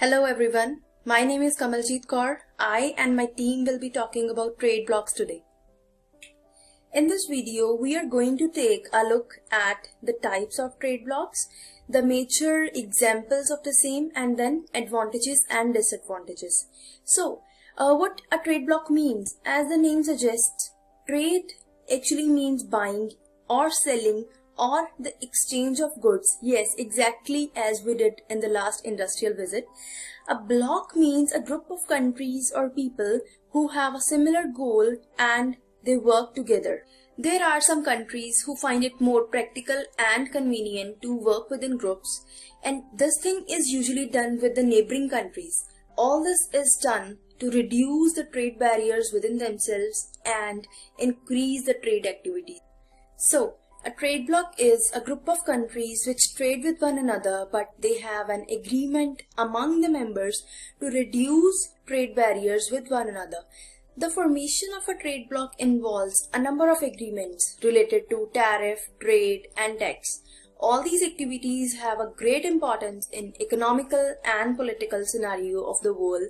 Hello everyone, my name is Kamaljeet Kaur. I and my team will be talking about trade blocks today. In this video, we are going to take a look at the types of trade blocks, the major examples of the same, and then advantages and disadvantages. So, what a trade block means, as the name suggests, trade actually means buying or selling or the exchange of goods. Yes, exactly as we did in the last industrial visit. A bloc means a group of countries or people who have a similar goal and they work together. There are some countries who find it more practical and convenient to work within groups, and this thing is usually done with the neighboring countries. All this is done to reduce the trade barriers within themselves and increase the trade activity. So, a trade bloc is a group of countries which trade with one another, but they have an agreement among the members to reduce trade barriers with one another. The formation of a trade bloc involves a number of agreements related to tariff, trade, and tax. All these activities have a great importance in economical and political scenario of the world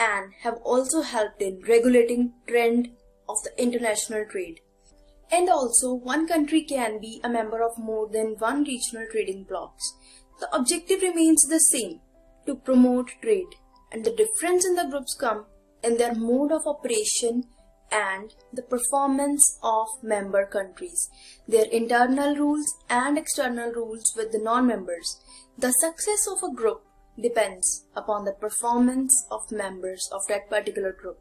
and have also helped in regulating trend of the international trade. And also, one country can be a member of more than one regional trading blocs. The objective remains the same, to promote trade, and the difference in the groups come in their mode of operation and the performance of member countries, their internal rules and external rules with the non-members. The success of a group depends upon the performance of members of that particular group.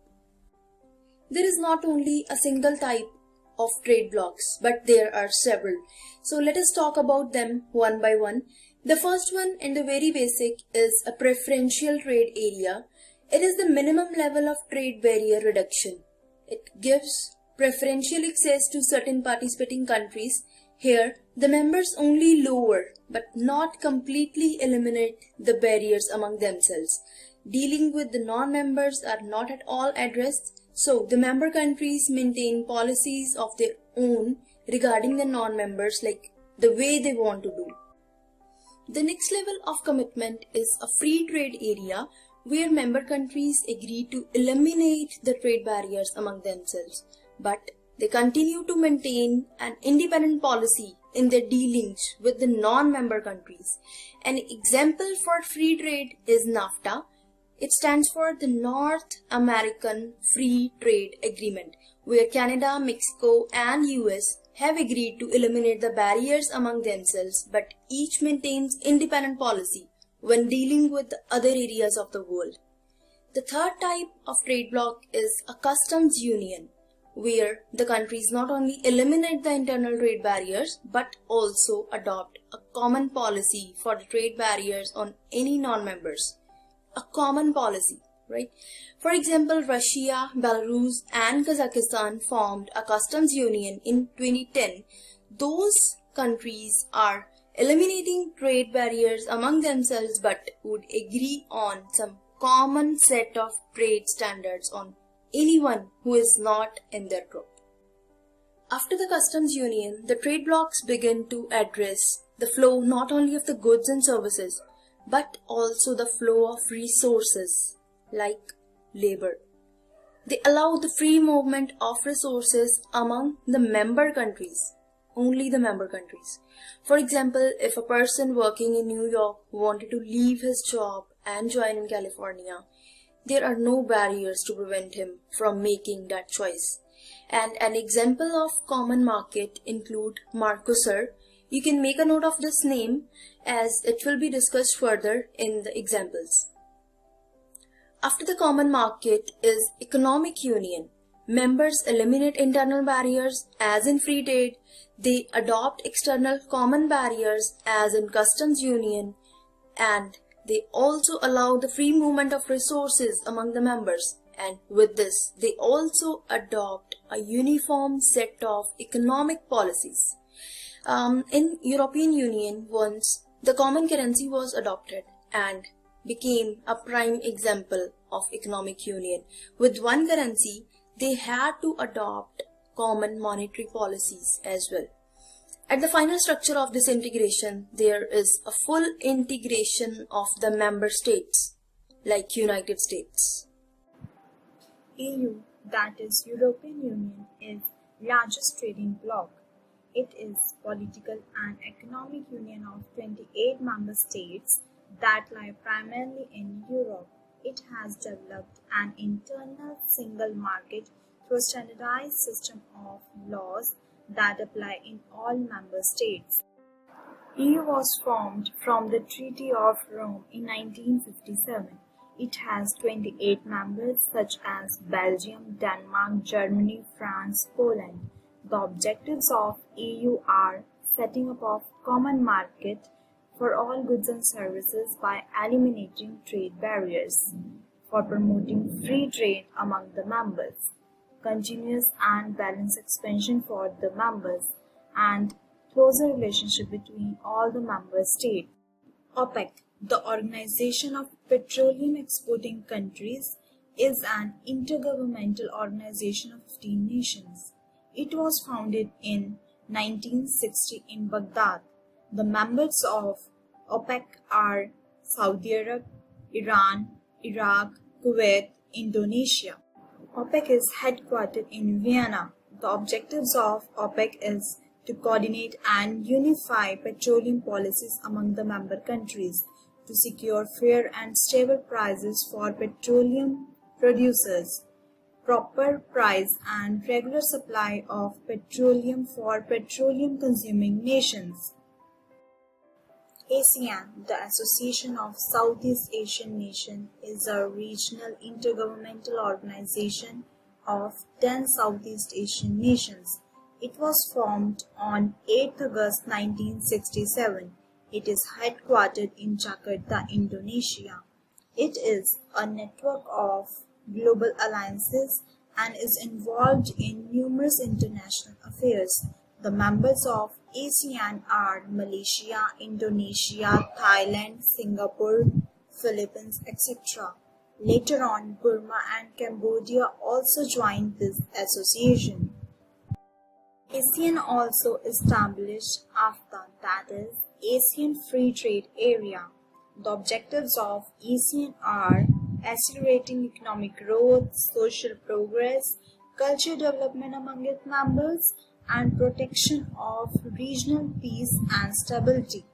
There is not only a single type of trade blocks, but there are several. So let us talk about them one by one. The first one, and the very basic, is a preferential trade area. It is the minimum level of trade barrier reduction. It gives preferential access to certain participating countries. Here, the members only lower but not completely eliminate the barriers among themselves. Dealing with the non-members are not at all addressed. So, the member countries maintain policies of their own regarding the non-members, like the way they want to do. The next level of commitment is a free trade area where member countries agree to eliminate the trade barriers among themselves, but they continue to maintain an independent policy in their dealings with the non-member countries. An example for free trade is NAFTA. It stands for the North American Free Trade Agreement, where Canada, Mexico, and US have agreed to eliminate the barriers among themselves, but each maintains independent policy when dealing with the other areas of the world. The third type of trade bloc is a customs union, where the countries not only eliminate the internal trade barriers, but also adopt a common policy for the trade barriers on any non-members. A common policy, right? For example, Russia, Belarus, and Kazakhstan formed a customs union in 2010. Those countries are eliminating trade barriers among themselves but would agree on some common set of trade standards on anyone who is not in their group. After the customs union, the trade blocs begin to address the flow not only of the goods and services, but also the flow of resources like labor. They allow the free movement of resources among the member countries, only the member countries. For example, if a person working in New York wanted to leave his job and join in California, there are no barriers to prevent him from making that choice. And an example of common market include Mercosur. You can make a note of this name as it will be discussed further in the examples. After the common market is economic union. Members eliminate internal barriers as in free trade. They adopt external common barriers as in customs union, and they also allow the free movement of resources among the members. And with this, they also adopt a uniform set of economic policies. In European Union, once the common currency was adopted and became a prime example of economic union. With one currency, they had to adopt common monetary policies as well. At the final structure of this integration, there is a full integration of the member states. like United States. EU, that is European Union, is largest trading bloc. It is political and economic union of 28 member states that lie primarily in Europe. It has developed an internal single market through a standardized system of laws that apply in all member states. EU was formed from the Treaty of Rome in 1957. It has 28 members such as Belgium, Denmark, Germany, France, Poland. The objectives of EU are setting up a common market for all goods and services by eliminating trade barriers, for promoting free trade among the members, continuous and balanced expansion for the members, and closer relationship between all the member states. OPEC, the Organization of Petroleum Exporting Countries, is an intergovernmental organization of 15 nations. It was founded in 1960 in Baghdad. The members of OPEC are Saudi Arabia, Iran, Iraq, Kuwait, Indonesia. OPEC is headquartered in Vienna. The objectives of OPEC is to coordinate and unify petroleum policies among the member countries, to secure fair and stable prices for petroleum producers, proper price and regular supply of petroleum for petroleum consuming nations. ASEAN, the Association of Southeast Asian Nations, is a regional intergovernmental organization of 10 Southeast Asian nations. It was formed on 8 August 1967. It is headquartered in Jakarta, Indonesia. It is a network of global alliances and is involved in numerous international affairs. The members of ASEAN are Malaysia, Indonesia, Thailand, Singapore, Philippines, etc. Later on, Burma and Cambodia also joined this association. ASEAN also established AFTA, that is, ASEAN Free Trade Area. The objectives of ASEAN are accelerating economic growth, social progress, cultural development among its members, and protection of regional peace and stability.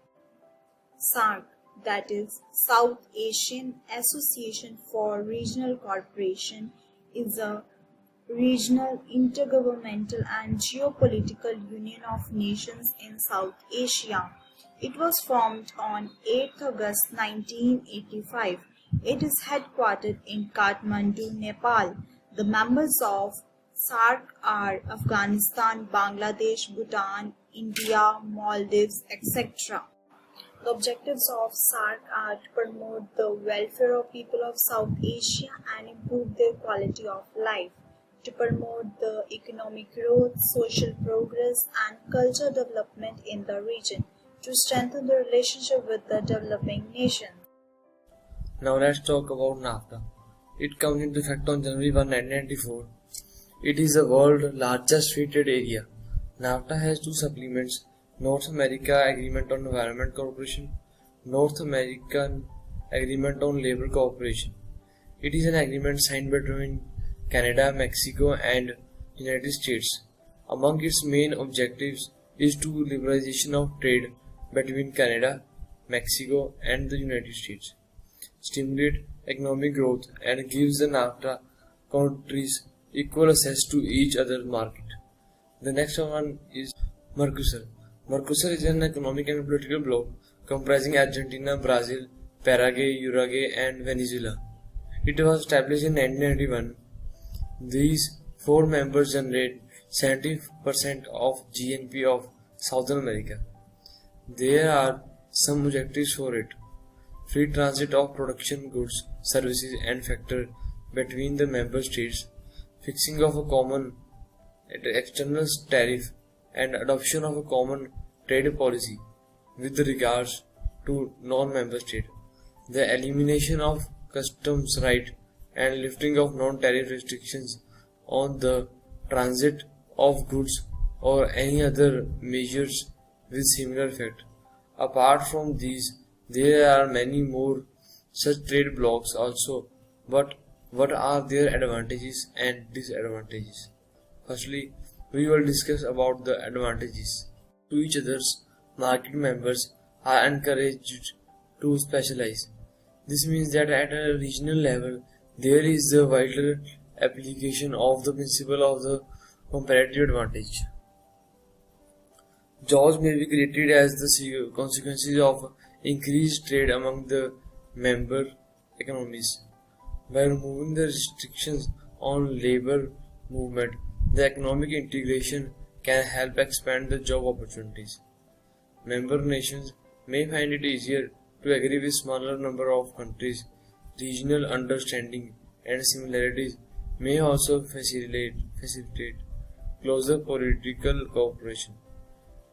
SAARC, that is South Asian Association for Regional Cooperation, is a regional, intergovernmental and geopolitical union of nations in South Asia. It was formed on 8 August 1985. It is headquartered in Kathmandu, Nepal. The members of SAARC are Afghanistan, Bangladesh, Bhutan, India, Maldives, etc. The objectives of SAARC are to promote the welfare of people of South Asia and improve their quality of life, to promote the economic growth, social progress, and cultural development in the region, to strengthen the relationship with the developing nations. Now let's talk about NAFTA. It comes into effect on January 1, 1994. It is the world's largest free trade area. NAFTA has two supplements: North America Agreement on Environment Cooperation, North American Agreement on Labor Cooperation. It is an agreement signed between Canada, Mexico, and United States. Among its main objectives is to liberalization of trade between Canada, Mexico, and the United States, stimulate economic growth, and gives the NAFTA countries equal access to each other's market. The next one is Mercosur. Mercosur is an economic and political bloc comprising Argentina, Brazil, Paraguay, Uruguay, and Venezuela. It was established in 1991. These four members generate 70% of GNP of Southern America. There are some objectives for it: free transit of production goods, services, and factors between the member states, fixing of a common external tariff, and adoption of a common trade policy with regards to non-member states, the elimination of customs right and lifting of non-tariff restrictions on the transit of goods or any other measures with similar effect. Apart from these, there are many more such trade blocs also, but what are their advantages and disadvantages? Firstly, we will discuss about the advantages. To each other's market members are encouraged to specialize. This means that at a regional level, there is the wider application of the principle of the comparative advantage. Jobs may be created as the consequences of increased trade among the member economies. By removing the restrictions on labor movement, the economic integration can help expand the job opportunities. Member nations may find it easier to agree with smaller number of countries. Regional understanding and similarities may also facilitate closer political cooperation.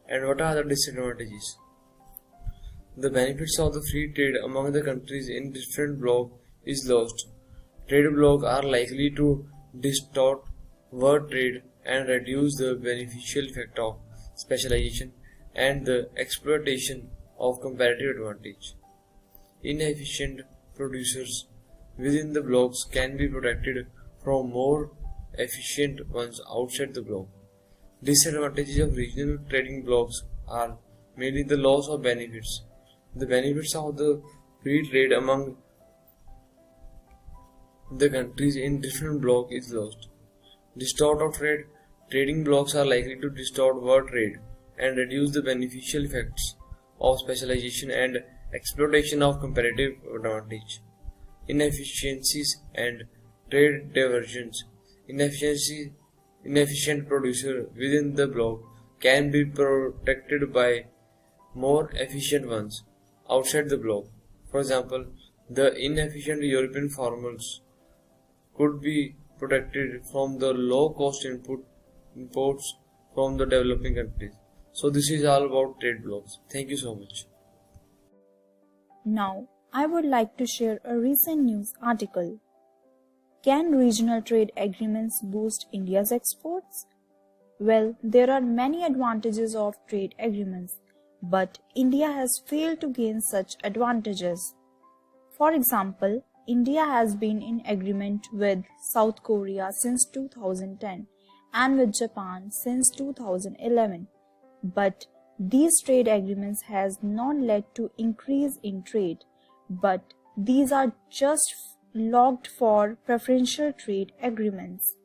And what are the disadvantages? The benefits of the free trade among the countries in different blocs is lost. Trade blocs are likely to distort world trade and reduce the beneficial effect of specialization and the exploitation of comparative advantage. Inefficient producers within the blocs can be protected from more efficient ones outside the bloc. Disadvantages of regional trading blocs are mainly the loss of benefits. The benefits of the free trade among the countries in different blocs is lost. Distort of trade. Trading blocs are likely to distort world trade and reduce the beneficial effects of specialization and exploitation of comparative advantage. Inefficiencies and trade diversions. Inefficient producer within the bloc can be protected by more efficient ones outside the bloc. For example, the inefficient European farmers could be protected from the low-cost imports from the developing countries. So this is all about trade blocs. Thank you so much. Now, I would like to share a recent news article. Can regional trade agreements boost India's exports? Well, there are many advantages of trade agreements, but India has failed to gain such advantages. For example, India has been in agreement with South Korea since 2010 and with Japan since 2011. But these trade agreements has not led to increase in trade, but these are just logged for preferential trade agreements.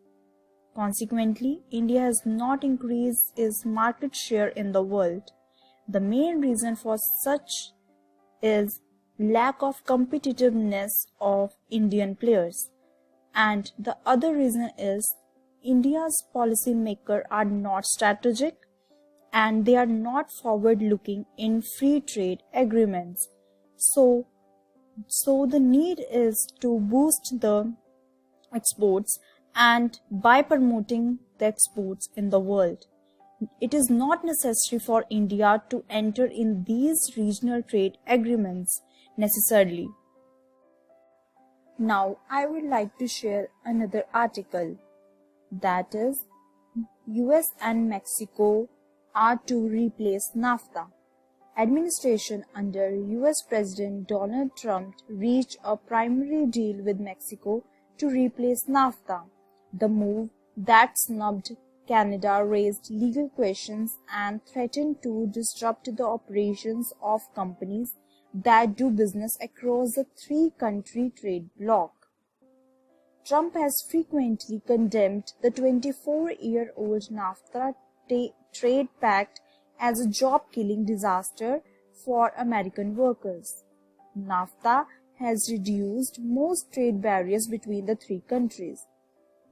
Consequently, India has not increased its market share in the world. The main reason for such is lack of competitiveness of Indian players. And the other reason is India's policymakers are not strategic and they are not forward-looking in free trade agreements. So the need is to boost the exports and by promoting the exports in the world. It is not necessary for India to enter in these regional trade agreements necessarily. Now, I would like to share another article, that is, US and Mexico are to replace NAFTA. Administration under US President Donald Trump reached a primary deal with Mexico to replace NAFTA. The move that snubbed Canada raised legal questions and threatened to disrupt the operations of companies that do business across the three-country trade bloc. Trump has frequently condemned the 24-year-old NAFTA trade pact as a job-killing disaster for American workers. NAFTA has reduced most trade barriers between the three countries,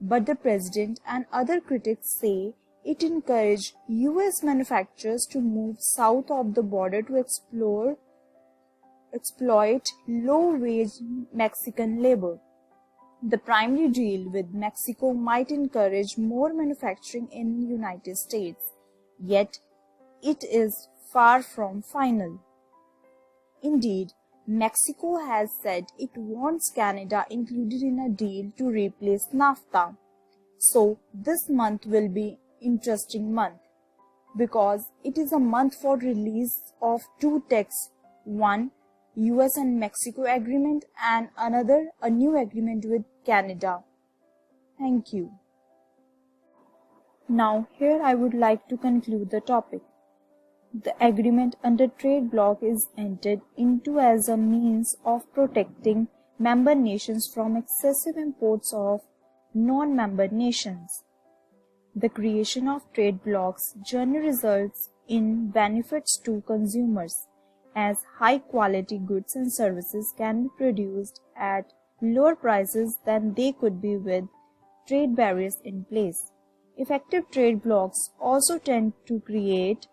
but the president and other critics say it encouraged US manufacturers to move south of the border to exploit low-wage Mexican labor. The primary deal with Mexico might encourage more manufacturing in the United States, yet it is far from final. Indeed, Mexico has said it wants Canada included in a deal to replace NAFTA. So this month will be an interesting month because it is a month for release of two texts. One US and Mexico agreement, and another a new agreement with Canada. Thank you. Now here I would like to conclude the topic. The agreement under trade bloc is entered into as a means of protecting member nations from excessive imports of non-member nations. The creation of trade blocs generally results in benefits to consumers, as high-quality goods and services can be produced at lower prices than they could be with trade barriers in place. Effective trade blocs also tend to create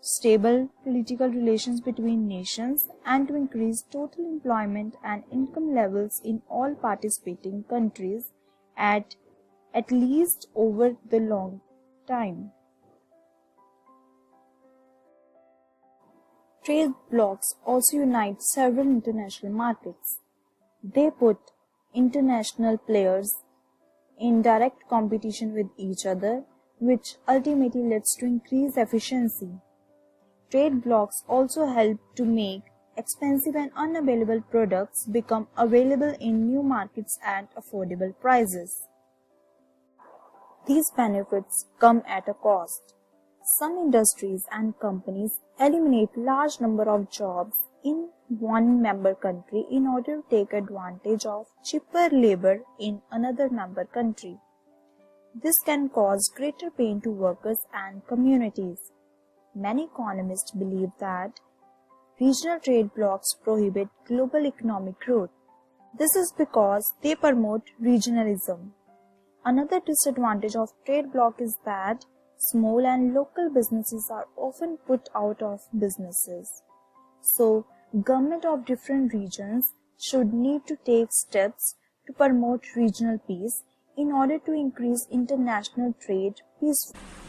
stable political relations between nations and to increase total employment and income levels in all participating countries at least over the long time. Trade blocs also unite several international markets. They put international players in direct competition with each other, which ultimately leads to increased efficiency. Trade blocs also help to make expensive and unavailable products become available in new markets at affordable prices. These benefits come at a cost. Some industries and companies eliminate large number of jobs in one member country in order to take advantage of cheaper labor in another member country. This can cause greater pain to workers and communities. Many economists believe that regional trade blocs prohibit global economic growth. This is because they promote regionalism. Another disadvantage of trade bloc is that small and local businesses are often put out of businesses. So, government of different regions should need to take steps to promote regional peace in order to increase international trade peacefully.